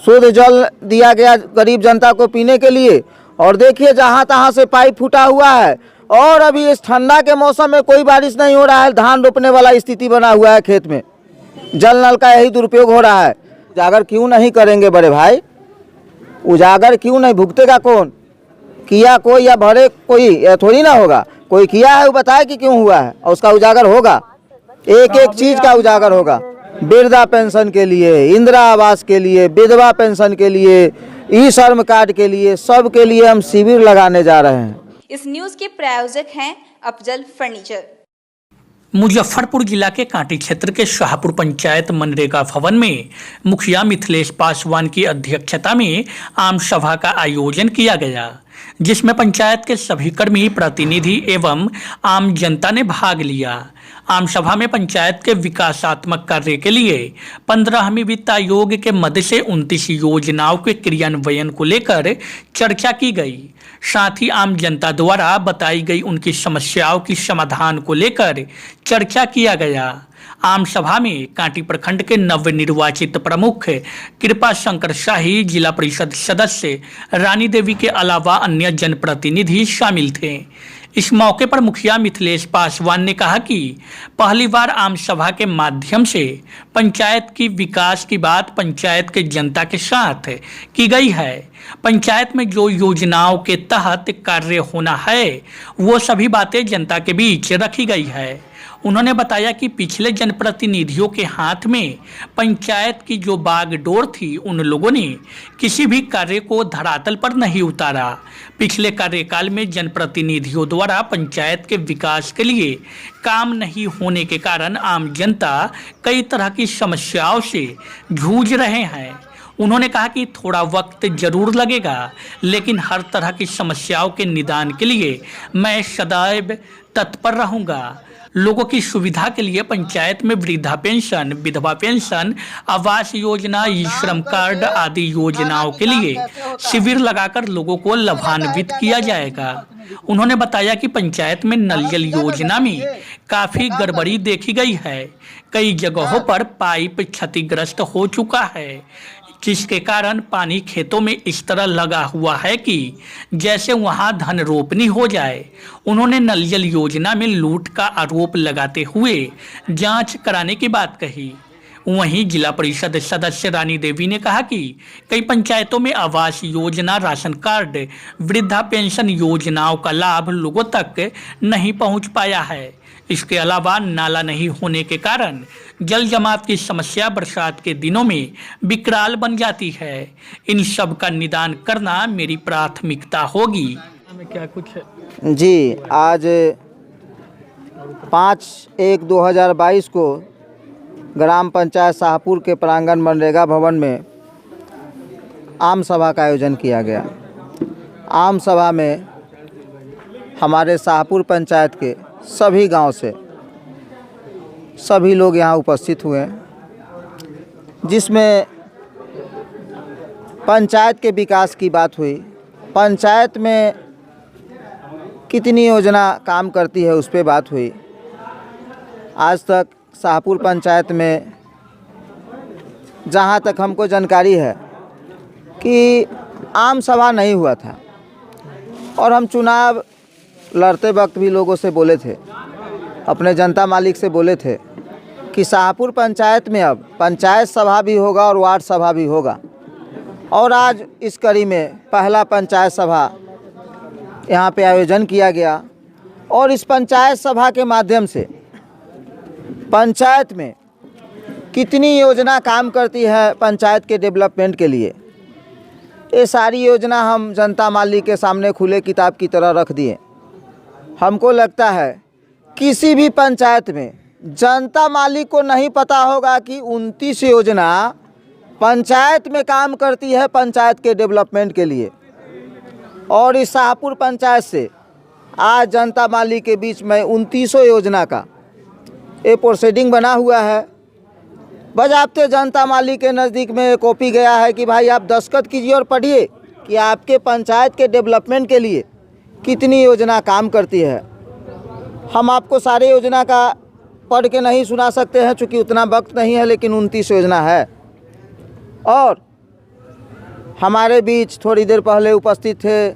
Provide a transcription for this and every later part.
शुद्ध जल दिया गया गरीब जनता को पीने के लिए। और देखिए जहाँ तहाँ से पाइप फूटा हुआ है और अभी इस ठंडा के मौसम में कोई बारिश नहीं हो रहा है। धान रोपने वाला स्थिति बना हुआ है खेत में, जल नल का यही दुरुपयोग हो रहा है। उजागर क्यों नहीं करेंगे बड़े भाई? उजागर क्यों नहीं? भुगतेगा कौन? किया कोई या भरे कोई? यह थोड़ी ना होगा। कोई किया है वो बताए कि क्यों हुआ है और उसका उजागर होगा। एक एक चीज का उजागर होगा। वृद्धा पेंशन के लिए, इंदिरा आवास के लिए, विधवा पेंशन के लिए, ई श्रम कार्ड के लिए, सब के लिए हम शिविर लगाने जा रहे हैं। इस न्यूज के प्रायोजक हैं अफजल फर्नीचर। मुजफ्फरपुर जिला के कांटी क्षेत्र के शाहपुर पंचायत मनरेगा भवन में मुखिया मिथिलेश पासवान की अध्यक्षता में आम सभा का आयोजन किया गया, जिसमें पंचायत के सभी कर्मी, प्रतिनिधि एवं आम जनता ने भाग लिया। आम सभा में पंचायत के विकासात्मक कार्य के लिए 15वीं वित्त आयोग के मद से 29 योजनाओं के क्रियान्वयन को लेकर चर्चा की गई। साथ ही आम जनता द्वारा बताई गई उनकी समस्याओं की समाधान को लेकर चर्चा किया गया। आम सभा में कांटी प्रखंड के नवनिर्वाचित प्रमुख कृपा शंकर शाही, जिला परिषद सदस्य रानी देवी के अलावा अन्य जनप्रतिनिधि शामिल थे। इस मौके पर मुखिया मिथिलेश पासवान ने कहा कि पहली बार आम सभा के माध्यम से पंचायत की विकास की बात पंचायत के जनता के साथ की गई है। पंचायत में जो योजनाओं के तहत कार्य होना है वो सभी बातें जनता के बीच रखी गई है। उन्होंने बताया कि पिछले जनप्रतिनिधियों के हाथ में पंचायत की जो बागडोर थी, उन लोगों ने किसी भी कार्य को धरातल पर नहीं उतारा। पिछले कार्यकाल में जनप्रतिनिधियों द्वारा पंचायत के विकास के लिए काम नहीं होने के कारण आम जनता कई तरह की समस्याओं से जूझ रहे हैं। उन्होंने कहा कि थोड़ा वक्त जरूर लगेगा, लेकिन हर तरह की समस्याओं के निदान के लिए मैं सदैव तत्पर रहूंगा। लोगों की सुविधा के लिए पंचायत में वृद्धा पेंशन, विधवा पेंशन, आवास योजना, ई श्रम कार्ड आदि योजनाओं के लिए शिविर लगाकर लोगों को लाभान्वित किया जाएगा। उन्होंने बताया कि पंचायत में नल जल योजना में काफी गड़बड़ी देखी गई है। कई जगहों पर पाइप क्षतिग्रस्त हो चुका है, जिसके कारण पानी खेतों में इस तरह लगा हुआ है कि जैसे वहां धन रोपनी हो जाए। उन्होंने नल जल योजना में लूट का आरोप लगाते हुए जांच कराने की बात कही। वहीं जिला परिषद सदस्य रानी देवी ने कहा कि कई पंचायतों में आवास योजना, राशन कार्ड, वृद्धा पेंशन योजनाओं का लाभ लोगों तक नहीं पहुंच पाया है। इसके अलावा नाला नहीं होने के कारण जल जमाव की समस्या बरसात के दिनों में विकराल बन जाती है। इन सब का निदान करना मेरी प्राथमिकता होगी। क्या कुछ है जी, आज 5/1/2022 को ग्राम पंचायत शाहपुर के प्रांगण मनरेगा भवन में आम सभा का आयोजन किया गया। आम सभा में हमारे शाहपुर पंचायत के सभी गांव से सभी लोग यहां उपस्थित हुए, जिसमें पंचायत के विकास की बात हुई। पंचायत में कितनी योजना काम करती है उस पर बात हुई। आज तक शाहपुर पंचायत में जहां तक हमको जानकारी है कि आम सभा नहीं हुआ था, और हम चुनाव लड़ते वक्त भी लोगों से बोले थे, अपने जनता मालिक से बोले थे कि शाहपुर पंचायत में अब पंचायत सभा भी होगा और वार्ड सभा भी होगा। और आज इस कड़ी में पहला पंचायत सभा यहाँ पे आयोजन किया गया, और इस पंचायत सभा के माध्यम से पंचायत में कितनी योजना काम करती है पंचायत के डेवलपमेंट के लिए, ये सारी योजना हम जनता मालिक के सामने खुले किताब की तरह रख दिए। हमको लगता है किसी भी पंचायत में जनता मालिक को नहीं पता होगा कि 29 योजना पंचायत में काम करती है पंचायत के डेवलपमेंट के लिए। और इस शाहपुर पंचायत से आज जनता मालिक के बीच में 29 योजना का ये प्रोसीडिंग बना हुआ है। बजाबते जनता मालिक के नज़दीक में कॉपी गया है कि भाई आप दस्तखत कीजिए और पढ़िए कि आपके पंचायत के डेवलपमेंट के लिए कितनी योजना काम करती है। हम आपको सारे योजना का पढ़ के नहीं सुना सकते हैं, चूँकि उतना वक्त नहीं है, लेकिन 29 योजना है। और हमारे बीच थोड़ी देर पहले उपस्थित थे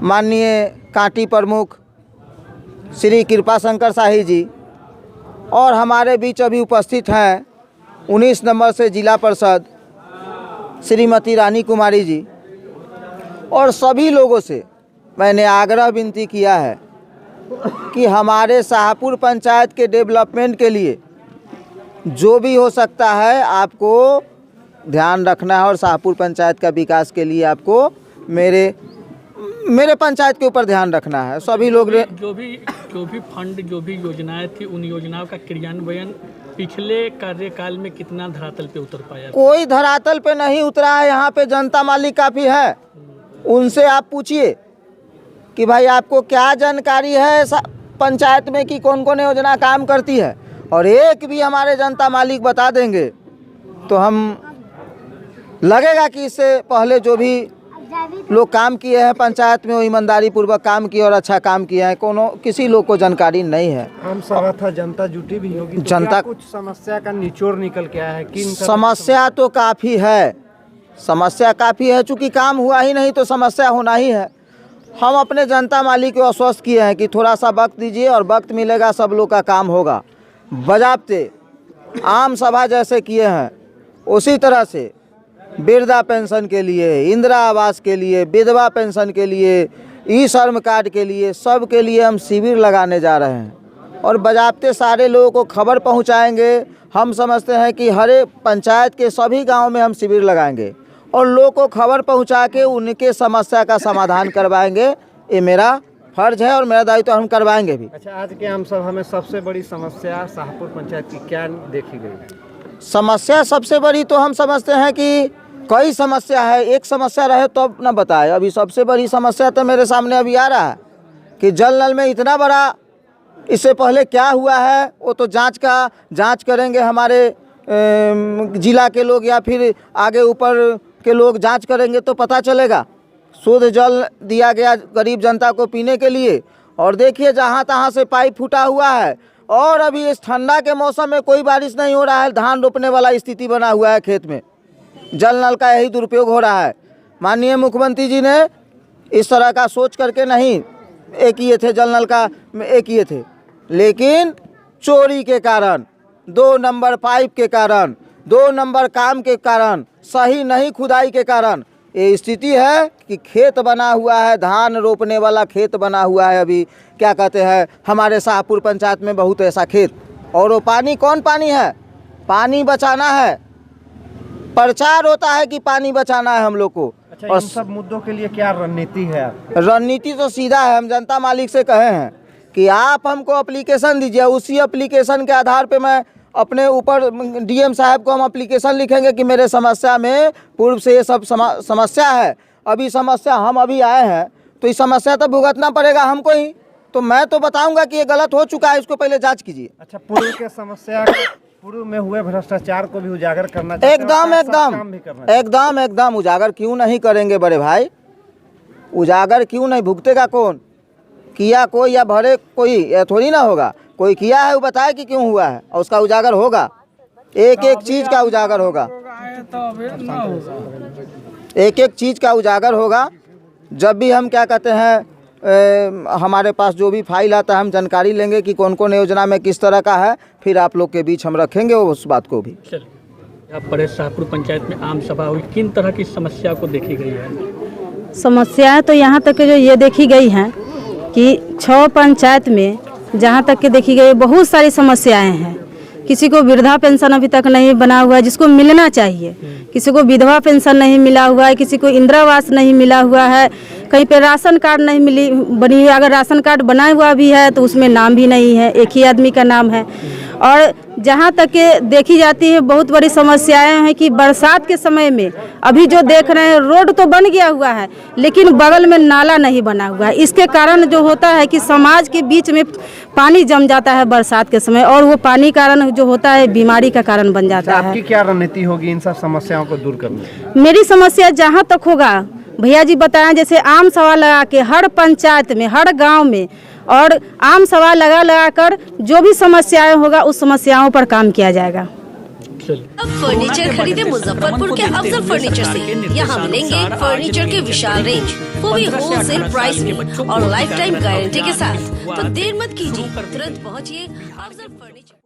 माननीय कांटी प्रमुख श्री कृपा शंकर शाही जी, और हमारे बीच अभी उपस्थित हैं 19 नंबर से जिला परिषद श्रीमती रानी कुमारी जी। और सभी लोगों से मैंने आग्रह विनती किया है कि हमारे शाहपुर पंचायत के डेवलपमेंट के लिए जो भी हो सकता है आपको ध्यान रखना है, और शाहपुर पंचायत का विकास के लिए आपको मेरे पंचायत के ऊपर ध्यान रखना है। सभी लोग जो भी फंड, जो भी योजनाएं थी, उन योजनाओं का क्रियान्वयन पिछले कार्यकाल में कितना धरातल पे उतर पाया? कोई धरातल पे नहीं उतरा है। यहाँ पे जनता मालिक काफ़ी है, उनसे आप पूछिए कि भाई आपको क्या जानकारी है पंचायत में कि कौन कौन योजना काम करती है, और एक भी हमारे जनता मालिक बता देंगे तो हम लगेगा कि इससे पहले जो भी लोग काम किए हैं पंचायत में वो ईमानदारी पूर्वक काम किए और अच्छा काम किया है, किसी लोग को जानकारी नहीं है। आम सभा था, जनता जुटी भी होगी, तो जनता कुछ समस्या का निचोड़ निकल के आया है? किन समस्या तो काफ़ी है, समस्या काफ़ी है, चूँकि काम हुआ ही नहीं तो समस्या होना ही है। हम अपने जनता मालिक को आश्वस्त किए हैं कि थोड़ा सा वक्त दीजिए और वक्त मिलेगा, सब लोग का काम होगा। बजाबते आम सभा जैसे किए हैं उसी तरह से वृद्धा पेंशन के लिए, इंदिरा आवास के लिए, विधवा पेंशन के लिए, ई श्रम कार्ड के लिए, सब के लिए हम शिविर लगाने जा रहे हैं और बजाबते सारे लोगों को खबर पहुंचाएंगे। हम समझते हैं कि हर एक पंचायत के सभी गांव में हम शिविर लगाएंगे और लोगों को खबर पहुंचा के उनके समस्या का समाधान करवाएंगे। ये मेरा फर्ज है और मेरा दायित्व हम करवाएंगे भी। अच्छा, आज के आम सभा में सबसे बड़ी समस्या शाहपुर पंचायत की क्या देखी गई? समस्या सबसे बड़ी तो हम समझते हैं कि कई समस्या है, एक समस्या रहे तो अब न बताए। अभी सबसे बड़ी समस्या तो मेरे सामने अभी आ रहा है कि जल नल में इतना बड़ा, इससे पहले क्या हुआ है वो तो जांच करेंगे हमारे जिला के लोग या फिर आगे ऊपर के लोग जांच करेंगे तो पता चलेगा। शुद्ध जल दिया गया गरीब जनता को पीने के लिए, और देखिए जहाँ तहाँ से पाइप फूटा हुआ है, और अभी इस ठंडा के मौसम में कोई बारिश नहीं हो रहा है, धान रोपने वाला स्थिति बना हुआ है खेत में। जल नल का यही दुरुपयोग हो रहा है। माननीय मुख्यमंत्री जी ने इस तरह का सोच करके नहीं किए थे, जल नल का किए थे, लेकिन चोरी के कारण, 2 नंबर पाइप के कारण, 2 नंबर काम के कारण, सही नहीं खुदाई के कारण ये स्थिति है कि खेत बना हुआ है, धान रोपने वाला खेत बना हुआ है। अभी क्या कहते हैं हमारे शाहपुर पंचायत में बहुत ऐसा खेत, और वो पानी कौन पानी है? पानी बचाना है, प्रचार होता है कि पानी बचाना है हम लोग को। अच्छा, और इन सब मुद्दों के लिए क्या रणनीति है? रणनीति तो सीधा है, हम जनता मालिक से कहे हैं कि आप हमको एप्लीकेशन दीजिए, उसी एप्लीकेशन के आधार पे मैं अपने ऊपर डीएम साहब को हम एप्लीकेशन लिखेंगे कि मेरे समस्या में पूर्व से ये सब समस्या है, अभी समस्या हम अभी आए हैं तो इस समस्या तो भुगतना पड़ेगा हमको ही। तो मैं तो बताऊंगा कि ये गलत हो चुका है, इसको पहले जांच कीजिए। अच्छा, पूर्व के समस्या, पूर्व में हुए भ्रष्टाचार को भी उजागर करना चाहिए। एकदम उजागर क्यों नहीं करेंगे बड़े भाई? उजागर क्यों नहीं? भुगतेगा कौन? किया कोई या भरे कोई? ये थोड़ी ना होगा। कोई किया है वो बताए कि क्यों हुआ है और उसका उजागर होगा। एक एक चीज़ का उजागर होगा, एक एक चीज़ का उजागर होगा। जब भी हम क्या कहते हैं हमारे पास जो भी फाइल आता है हम जानकारी लेंगे कि कौन कौन योजना में किस तरह का है, फिर आप लोग के बीच हम रखेंगे उस बात को भी। आप परे शाहपुर पंचायत में आम सभा हुई, किन तरह की समस्या को देखी गई है? समस्याएं तो यहाँ तक के जो ये देखी गई हैं कि 6 पंचायत में जहाँ तक के देखी गई बहुत सारी समस्याएं हैं। किसी को वृद्धा पेंशन अभी तक नहीं बना हुआ है जिसको मिलना चाहिए, किसी को विधवा पेंशन नहीं मिला हुआ है, किसी को इंदिरा आवास नहीं मिला हुआ है, कहीं पे राशन कार्ड नहीं बनी हुई। अगर राशन कार्ड बना हुआ भी है तो उसमें नाम भी नहीं है, एक ही आदमी का नाम है। और जहाँ तक के देखी जाती है बहुत बड़ी समस्याएं हैं कि बरसात के समय में अभी जो देख रहे हैं रोड तो बन गया हुआ है लेकिन बगल में नाला नहीं बना हुआ है। इसके कारण जो होता है कि समाज के बीच में पानी जम जाता है बरसात के समय, और वो पानी कारण जो होता है बीमारी का कारण बन जाता है। आपकी क्या रणनीति होगी इन सब समस्याओं को दूर करने? मेरी समस्या जहाँ तक होगा भैया जी बताएं, जैसे आम सभा लगा के हर पंचायत में, हर गाँव में, और आम सभा लगा कर जो भी समस्याएं होगा उस समस्याओं पर काम किया जाएगा। अब फर्नीचर खरीदे मुजफ्फरपुर के अफजल फर्नीचर से। यहाँ मिलेंगे फर्नीचर के विशाल रेंज, वो भी होलसेल प्राइस में और लाइफ टाइम गारंटी के साथ। तो देर मत कीजिए, तुरंत पहुँचिए अफजल फर्नीचर।